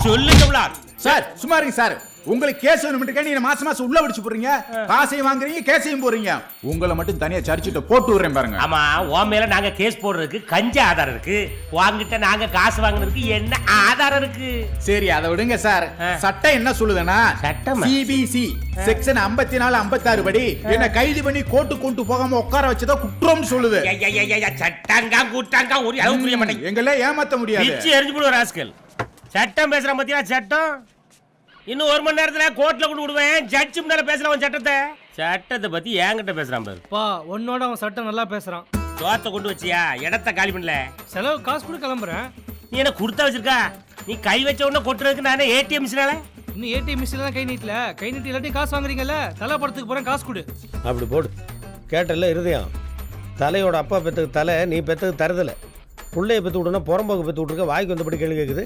சொல்லுங்க சார் சும்மா இருங்க சார். உங்களுக்கு கேஸ் வேணும்னு நீங்க மாசம் மாசம் உள்ள வச்சு போறீங்க, காசையும் வாங்குறீங்க கேஸையும் போறீங்க. உங்களை மட்டும் தனியா சர்ச்சிட்ட போட்டு விடுறேன் பாருங்க. ஆமா, உன் மேல நாங்க கேஸ் போடுறதுக்கு கஞ்ச ஆதாரம் இருக்கு, வாங்கிட்ட நாங்க காசு வாங்குறதுக்கு என்ன ஆதாரம் இருக்கு? சரி அதை விடுங்க சார். சட்டம் என்ன சொல்லுதுன்னா சிபிசி செக்ஷன் 54 56 படி என்ன கைது பண்ணி கோர்ட்டு கொண்டு போகாம உட்கார வச்சதா குற்றம்னு சொல்லுது. சட்டங்கா கூட்டாங்கா ஒரு அளவு புரிய மாட்டேங்குது. எங்களே ஏமாத்த முடியாது. பிச்சு எரிஞ்சு போடுற ராஸ்கல். சட்டம் பேசுற பத்தியா சட்டம்? இன்னும் 1 மணி நேரத்துல கோர்ட்ல கொண்டு விடுவேன். ஜட்ஜ் முன்னால பேசலாம் சட்டத்தை பத்தி என்கிட்ட பேசுறான் பாரு. பா உன்னோட அவன் சட்டம் நல்லா பேசுறான். சோத்தை கொண்டு வச்சியா? இடத்த காலி பண்ணல, செலவு காசு கூட கிளம்புறேன். நீ என்ன கொடுத்தா வச்சிருக்கா? நீ கை வச்ச உடனே கொட்டுறதுக்கு நானே ஏடிஎம் மிஷினால. இன்னும் ஏடிஎம் மிஷின்லாம் கை நீட்டல. கை நீட்டி எல்லாத்தையும் காசு வாங்குறீங்கல்ல, தலை படத்துக்கு போறேன் காசு கொடு. அப்படி போடு. கேட்டல இருதயம். தலையோட அப்பா பெத்துக்கு தலை, நீ பெத்துக்கு தருதலை. பிள்ளைய பெற்று விட்டுனா புறம்போக்கு பெற்று விட்டுருக்க, வாய்க்கு வந்தபடி கேள்வி கேட்குது.